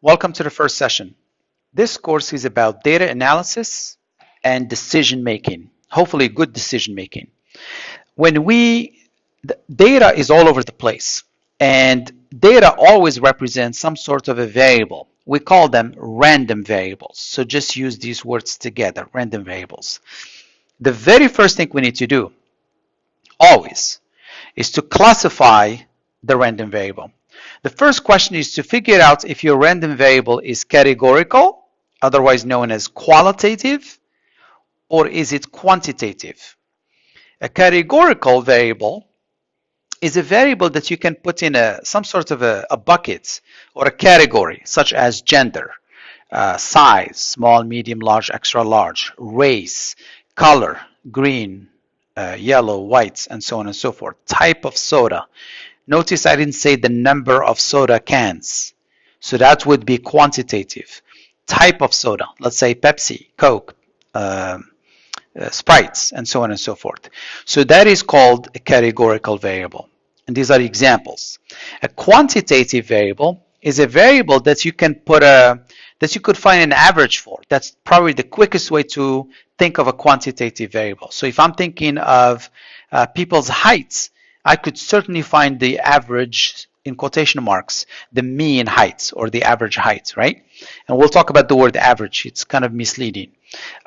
Welcome to the first session. This course is about data analysis and decision making, hopefully good decision making. Data is all over the place, and data always represents some sort of a variable. We call them random variables. So just use these words together, random variables. The very first thing we need to do, always, is to classify the random variable. The first question is to figure out if your random variable is categorical, otherwise known as qualitative, or is it quantitative. A categorical variable is a variable that you can put in some sort of a bucket or a category, such as gender, size, small, medium, large, extra large, race, color, green, yellow, white, and so on and so forth. Type of soda. Notice I didn't say the number of soda cans. So that would be quantitative. Type of soda, let's say Pepsi, Coke, Sprites, and so on and so forth. So that is called a categorical variable. And these are examples. A quantitative variable is a variable that you can that you could find an average for. That's probably the quickest way to think of a quantitative variable. So if I'm thinking of people's heights, I could certainly find the average, in quotation marks, the mean height or the average height, right? And we'll talk about the word average. It's kind of misleading.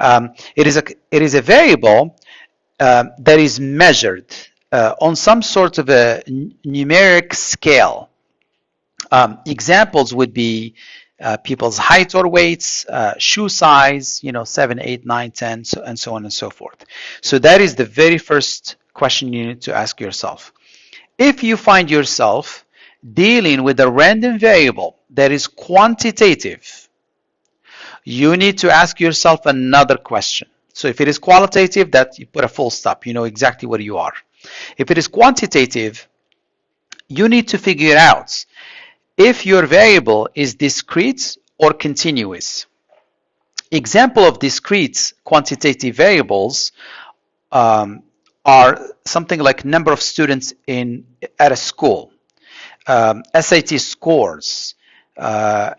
It is a variable that is measured on some sort of a numeric scale. Examples would be people's height or weights, shoe size, 7, 8, 9, 10, and so on and so forth. So that is the very first question you need to ask yourself. If you find yourself dealing with a random variable that is quantitative, you need to ask yourself another question. So if it is qualitative, that you put a full stop, you know exactly where you are. If it is quantitative, you need to figure out if your variable is discrete or continuous. Example of discrete quantitative variables are something like number of students at a school, SAT scores,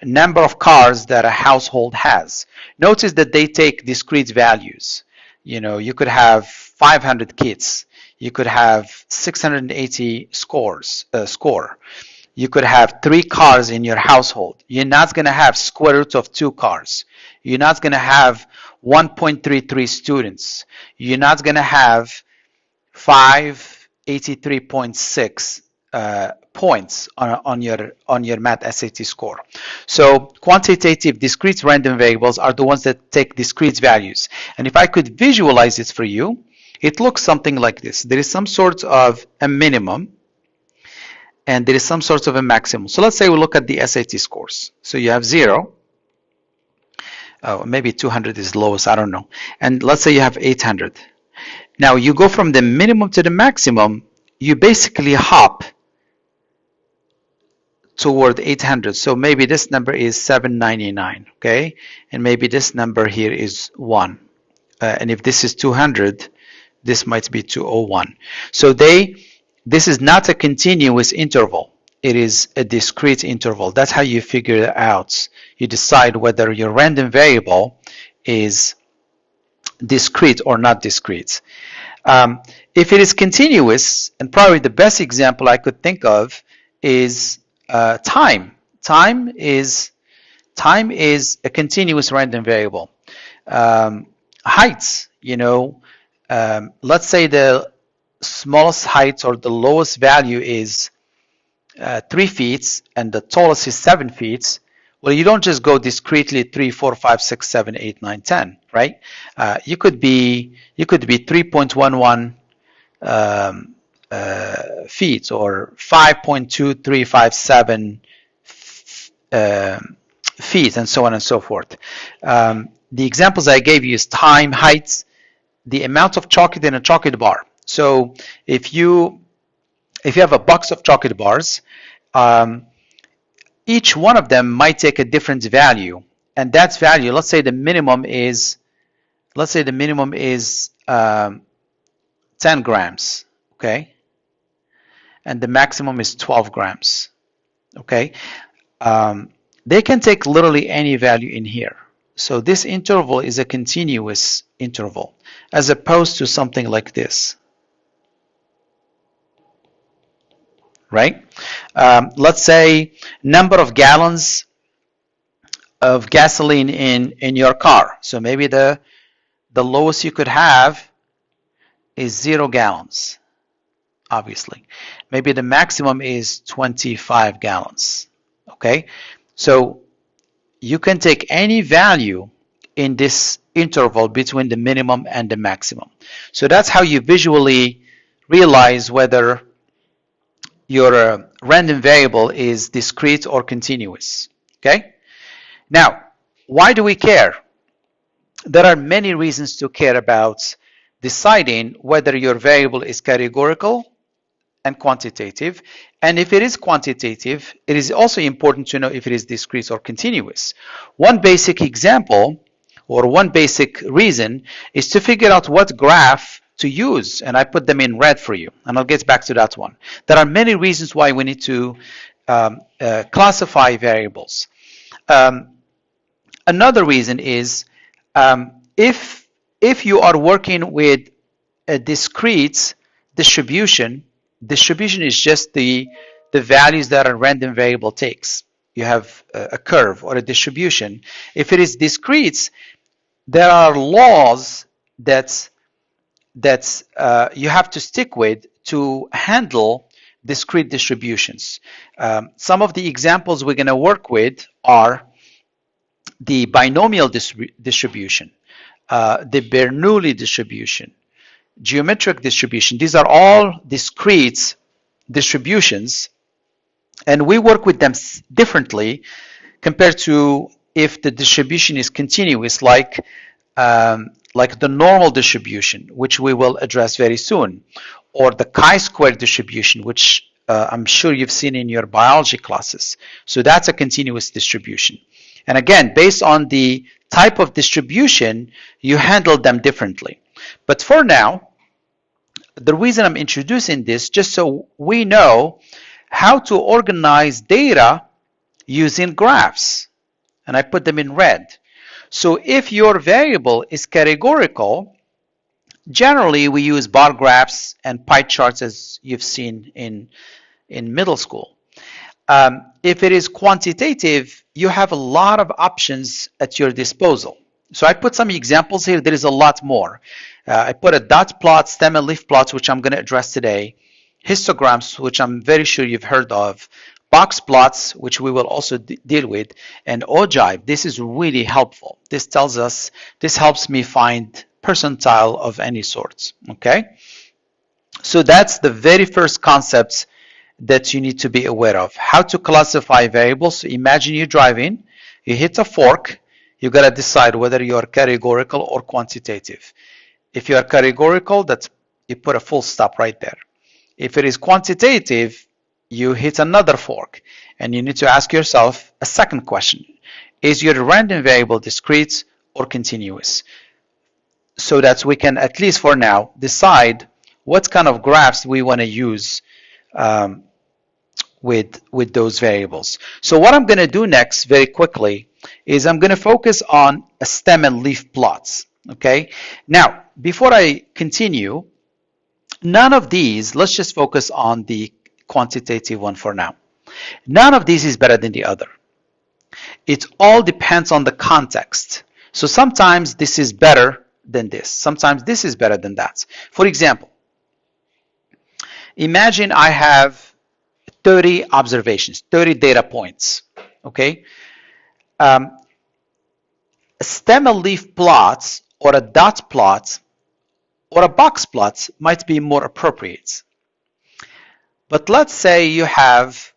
number of cars that a household has. Notice that they take discrete values. You could have 500 kids. You could have 680 score. You could have 3 cars in your household. You're not going to have square root of 2 cars. You're not going to have 1.33 students. You're not going to have 583.6 points on your math SAT score. So quantitative discrete random variables are the ones that take discrete values. And if I could visualize it for you, it looks something like this. There is some sort of a minimum and there is some sort of a maximum. So let's say we look at the SAT scores. So you have 0. Maybe 200 is lowest, I don't know. And let's say you have 800. Now you go from the minimum to the maximum, you basically hop toward 800. So maybe this number is 799, okay? And maybe this number here is 1. And if this is 200, this might be 201. So this is not a continuous interval. It is a discrete interval. That's how you figure it out. You decide whether your random variable is discrete or not discrete. If it is continuous, and probably the best example I could think of is time. Time is a continuous random variable. Heights, let's say the smallest height or the lowest value is 3 feet and the tallest is 7 feet. Well, you don't just go discretely 3, 4, 5, 6, 7, 8, 9, 10, right? You could be 3.11 feet or 5.2357 feet, and so on and so forth. The examples I gave you is time, height, the amount of chocolate in a chocolate bar. So if you have a box of chocolate bars, each one of them might take a different value, and that value, let's say the minimum is 10 grams, okay, and the maximum is 12 grams, okay. they can take literally any value in here. So this interval is a continuous interval as opposed to something like this, right? Let's say number of gallons of gasoline in your car. So maybe the lowest you could have is 0 gallons, obviously. Maybe the maximum is 25 gallons, okay? So you can take any value in this interval between the minimum and the maximum. So that's how you visually realize whether your random variable is discrete or continuous, okay? Now, why do we care? There are many reasons to care about deciding whether your variable is categorical and quantitative. And if it is quantitative, it is also important to know if it is discrete or continuous. One basic example or one basic reason is to figure out what graph to use, and I put them in red for you, and I'll get back to that one. There are many reasons why we need to classify variables. Another reason is if you are working with a discrete distribution is just the values that a random variable takes. You have a curve or a distribution. If it is discrete, there are laws that you have to stick with to handle discrete distributions. Some of the examples we're going to work with are the binomial distribution, the Bernoulli distribution, geometric distribution. These are all discrete distributions, and we work with them differently compared to if the distribution is continuous, like the normal distribution, which we will address very soon, or the chi-square distribution, which I'm sure you've seen in your biology classes. So that's a continuous distribution. And again, based on the type of distribution, you handle them differently. But for now, the reason I'm introducing this, just so we know how to organize data using graphs. And I put them in red. So if your variable is categorical, generally we use bar graphs and pie charts, as you've seen in middle school. If it is quantitative, you have a lot of options at your disposal. So I put some examples here. There is a lot more. I put a dot plot, stem and leaf plots, which I'm going to address today, histograms, which I'm very sure you've heard of, box plots, which we will also deal with, and ogive. This is really helpful. This helps me find percentile of any sorts, okay? So that's the very first concept that you need to be aware of. How to classify variables. So imagine you're driving, you hit a fork, you got to decide whether you are categorical or quantitative. If you are categorical, you put a full stop right there. If it is quantitative, you hit another fork, and you need to ask yourself a second question. Is your random variable discrete or continuous? So that we can, at least for now, decide what kind of graphs we want to use with those variables. So what I'm going to do next, very quickly, is I'm going to focus on a stem and leaf plots. Okay. Now, before I continue, none of these, let's just focus on the quantitative one for now. None of these is better than the other. It all depends on the context. So sometimes this is better than this. Sometimes this is better than that. For example, imagine I have 30 observations, 30 data points, okay? A stem and leaf plots or a dot plot or a box plot might be more appropriate. But let's say you have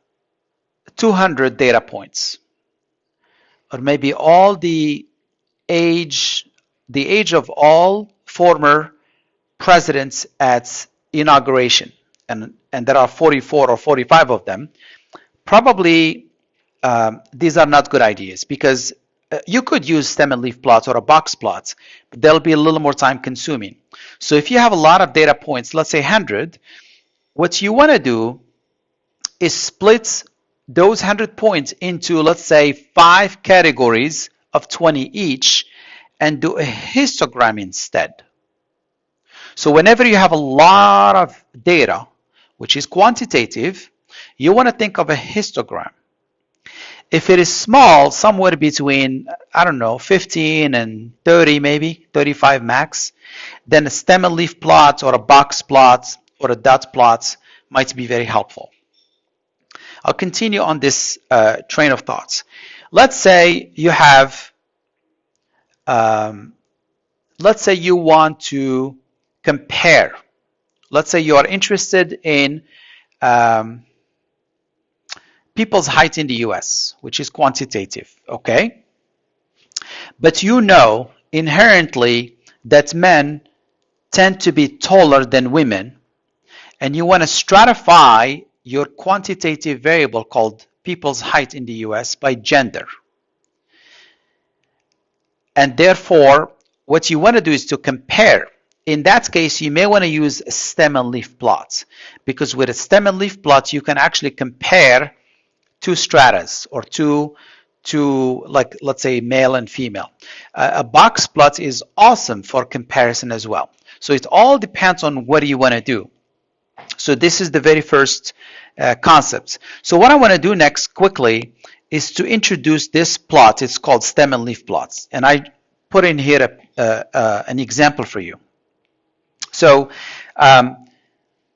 200 data points, or maybe all the age of all former presidents at inauguration, and there are 44 or 45 of them. Probably these are not good ideas, because you could use stem and leaf plots or a box plot, but they'll be a little more time consuming. So if you have a lot of data points, let's say 100, what you want to do is split those 100 points into, let's say, 5 categories of 20 each and do a histogram instead. So whenever you have a lot of data, which is quantitative, you want to think of a histogram. If it is small, somewhere between, I don't know, 15 and 30 maybe, 35 max, then a stem and leaf plot or a box plot or a dot plot might be very helpful. I'll continue on this train of thoughts. Let's say you have, let's say you want to compare. Let's say you are interested in people's height in the US, which is quantitative, okay? But you know inherently that men tend to be taller than women, and you want to stratify your quantitative variable called people's height in the US by gender. And therefore, what you want to do is to compare. In that case, you may want to use a stem and leaf plot, because with a stem and leaf plot, you can actually compare two stratas or two, like, let's say, male and female. A box plot is awesome for comparison as well. So it all depends on what you want to do. So this is the very first concept. So what I want to do next quickly is to introduce this plot. It's called stem and leaf plots. And I put in here an example for you. So,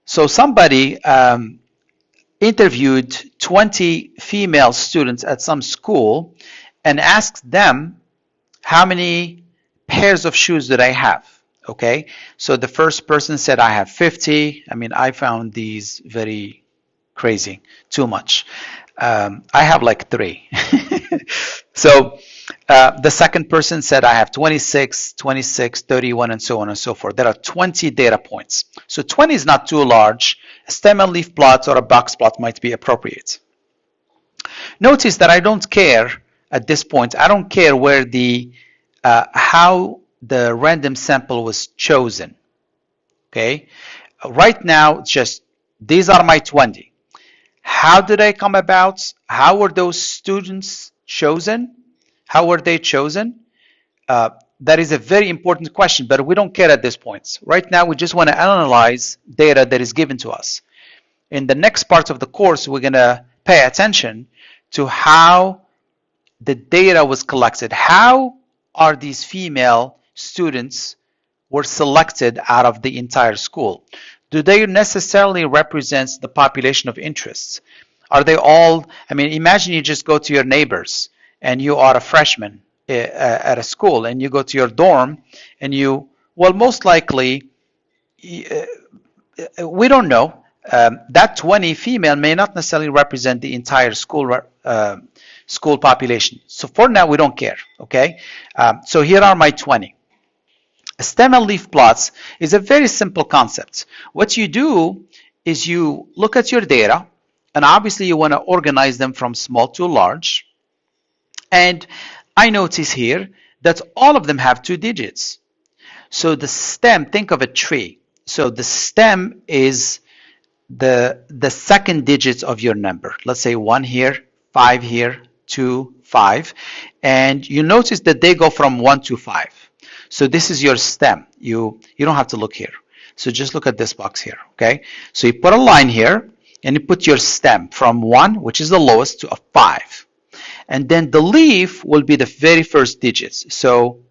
somebody interviewed 20 female students at some school and asked them how many pairs of shoes did I have. Okay, so the first person said, I have 50. I mean, I found these very crazy, too much. I have like 3. So the second person said, I have 26, 31, and so on and so forth. There are 20 data points. So 20 is not too large. A stem and leaf plot or a box plot might be appropriate. Notice that I don't care at this point. I don't care where how the random sample was chosen. Okay, right now it's just these are my 20. How did I come about? How were those students chosen? How were they chosen? That is a very important question, but we don't care at this point. Right now, we just want to analyze data that is given to us. In the next part of the course, we're going to pay attention to how the data was collected. How are these female students were selected out of the entire school? Do they necessarily represent the population of interest? Are they all, I mean, imagine you just go to your neighbors and you are a freshman at a school and you go to your dorm and you, well, most likely, we don't know. That 20 female may not necessarily represent the entire school population. So for now, we don't care, okay? So here are my 20. Stem and leaf plots is a very simple concept. What you do is you look at your data, and obviously you want to organize them from small to large. And I notice here that all of them have 2 digits. So the stem, think of a tree. So the stem is the second digits of your number. Let's say 1 here, 5 here, 2, 5. And you notice that they go from 1 to 5. So this is your stem. You don't have to look here. So just look at this box here, okay? So you put a line here, and you put your stem from 1, which is the lowest, to a 5. And then the leaf will be the very first digits. So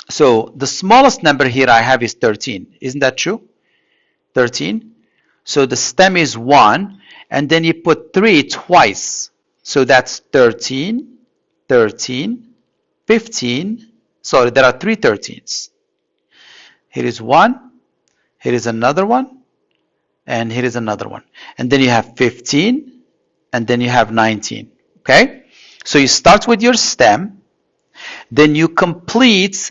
the smallest number here I have is 13. Isn't that true? 13. So the stem is 1, and then you put 3 twice. So that's 13, 13, 15. Sorry, there are 3 13s. Here is 1, here is another one, and here is another one. And then you have 15, and then you have 19, okay? So you start with your stem, then you complete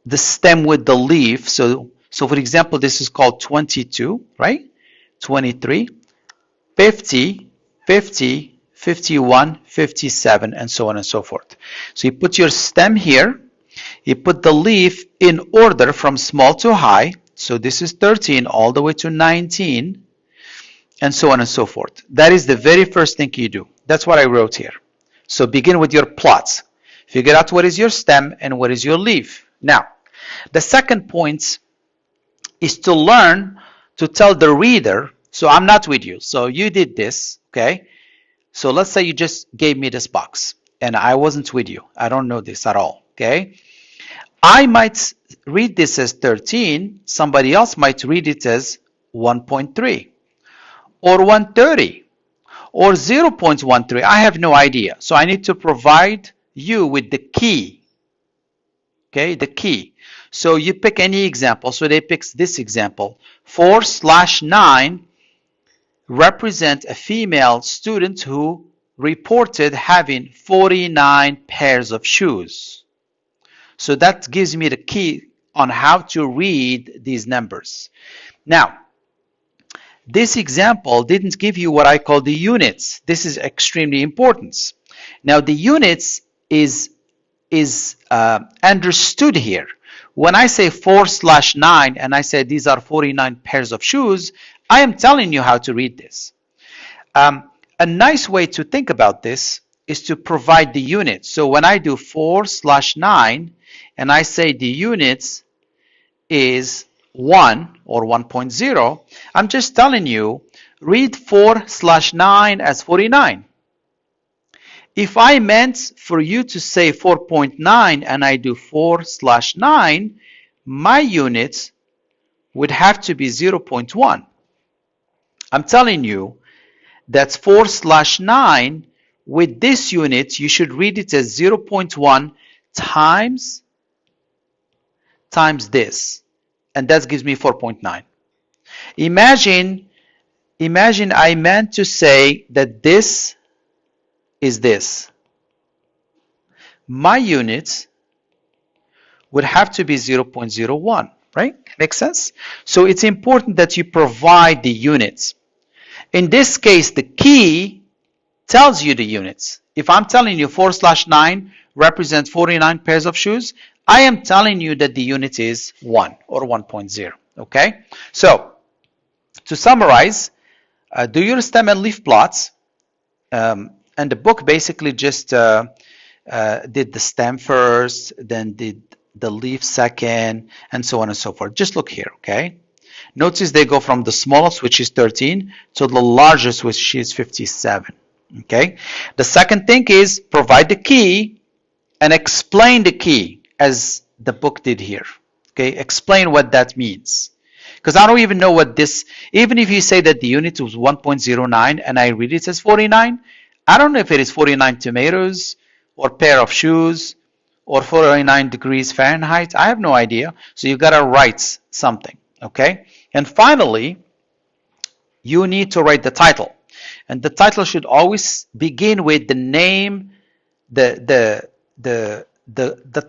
the stem with the leaf. So for example, this is called 22, right? 23, 50, 50, 51, 57, and so on and so forth. So you put your stem here, you put the leaf in order from small to high. So this is 13 all the way to 19, and so on and so forth. That is the very first thing you do. That's what I wrote here. So begin with your plots. Figure out what is your stem and what is your leaf. Now, the second point is to learn to tell the reader, so I'm not with you, so you did this, okay? So let's say you just gave me this box and I wasn't with you. I don't know this at all, okay? I might read this as 13. Somebody else might read it as 1.3 or 130 or 0.13. I have no idea. So I need to provide you with the key, okay, the key. So you pick any example. So they pick this example. 4/9 represent a female student who reported having 49 pairs of shoes. So that gives me the key on how to read these numbers. Now, this example didn't give you what I call the units. This is extremely important. Now, the units is understood here. When I say 4/9 and I say these are 49 pairs of shoes, I am telling you how to read this. A nice way to think about this is to provide the units. So when I do 4/9 and I say the units is 1 or 1.0, I'm just telling you, read 4/9 as 49. If I meant for you to say 4.9 and I do 4/9, my units would have to be 0.1. I'm telling you that's 4/9. With this unit, you should read it as 0.1 times this, and that gives me 4.9. Imagine I meant to say that this is this. My units would have to be 0.01, right? Makes sense? So it's important that you provide the units. In this case, the key tells you the units. If I'm telling you 4/9 represents 49 pairs of shoes, I am telling you that the unit is 1 or 1.0, okay? So, to summarize, do your stem and leaf plots, and the book basically just did the stem first, then did the leaf second, and so on and so forth. Just look here, okay? Notice they go from the smallest, which is 13, to the largest, which is 57, okay? The second thing is provide the key and explain the key as the book did here, okay? Explain what that means. Because I don't even know what this, even if you say that the unit was 1.09 and I read it as 49, I don't know if it is 49 tomatoes or pair of shoes or 49 degrees Fahrenheit. I have no idea. So you gotta write something, okay? And finally, you need to write the title. And the title should always begin with the name, the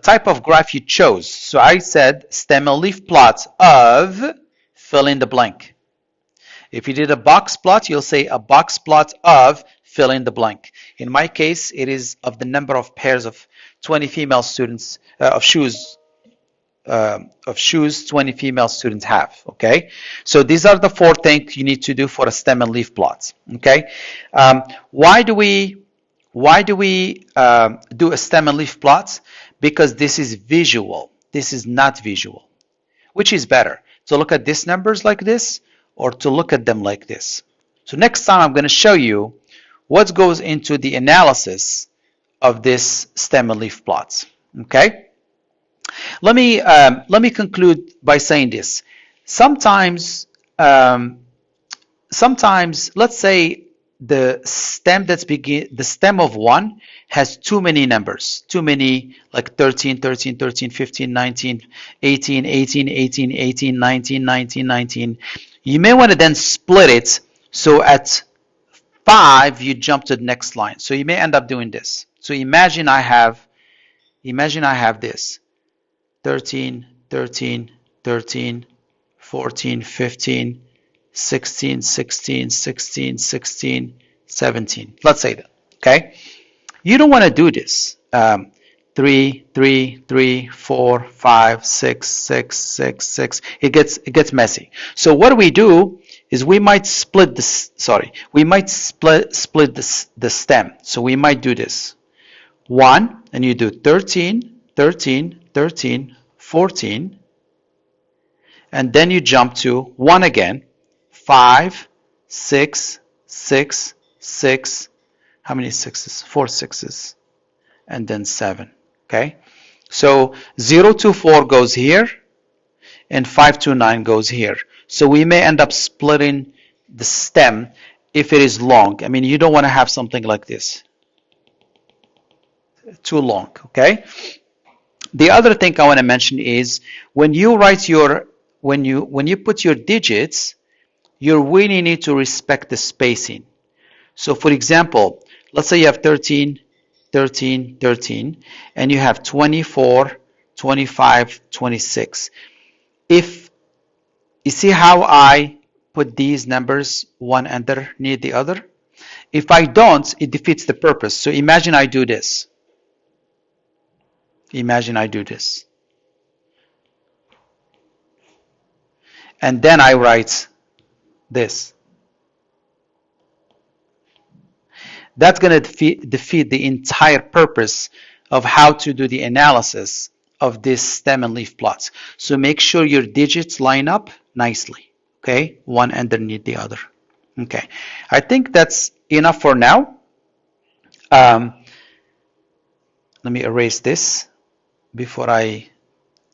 type of graph you chose. So I said stem and leaf plots of fill in the blank. If you did a box plot, you'll say a box plot of fill in the blank. In my case, it is of the number of pairs of 20 female students of shoes 20 female students have, okay? So these are the 4 things you need to do for a stem and leaf plots, okay? Why do we do a stem and leaf plots? Because this is visual. This is not visual. Which is better, to look at these numbers like this or to look at them like this? So next time I'm going to show you what goes into the analysis of this stem and leaf plots, okay? Let me conclude by saying this. Sometimes, let's say the stem of 1 has too many numbers, too many, like 13, 13, 13, 15, 19, 18, 18, 18, 18, 19, 19, 19. You may want to then split it, so at 5 you jump to the next line. So you may end up doing this. So imagine I have this 13, 13, 13, 14, 15, 16, 16, 16, 16, 17. Let's say that, okay? You don't want to do this. 3, 3, 3, 4, 5, 6, 6, 6, 6. It gets messy. So what do? is we might split this, we might split the stem. So we might do this. 1, and you do 13, 13, 13, 14, and then you jump to 1 again, 5, 6, 6, 6, how many sixes? 4 sixes, and then 7, okay? So 0 to 4 goes here, and 5 to 9 goes here. So we may end up splitting the stem if it is long. I mean, you don't want to have something like this, too long, okay? The other thing I want to mention is when you write your, when you put your digits, you really need to respect the spacing. So for example, let's say you have 13, 13, 13, and you have 24, 25, 26. If you see how I put these numbers one underneath the other, if I don't, it defeats the purpose. So imagine I do this. Imagine I do this. And then I write this. That's going to defeat the entire purpose of how to do the analysis of this stem and leaf plots. So make sure your digits line up nicely, okay? One underneath the other. Okay, I think that's enough for now. Let me erase this before I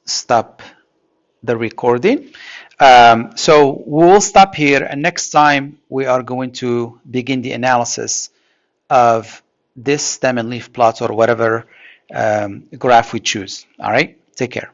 stop the recording. So we'll stop here, and next time we are going to begin the analysis of this stem and leaf plots or whatever graph we choose. All right, take care.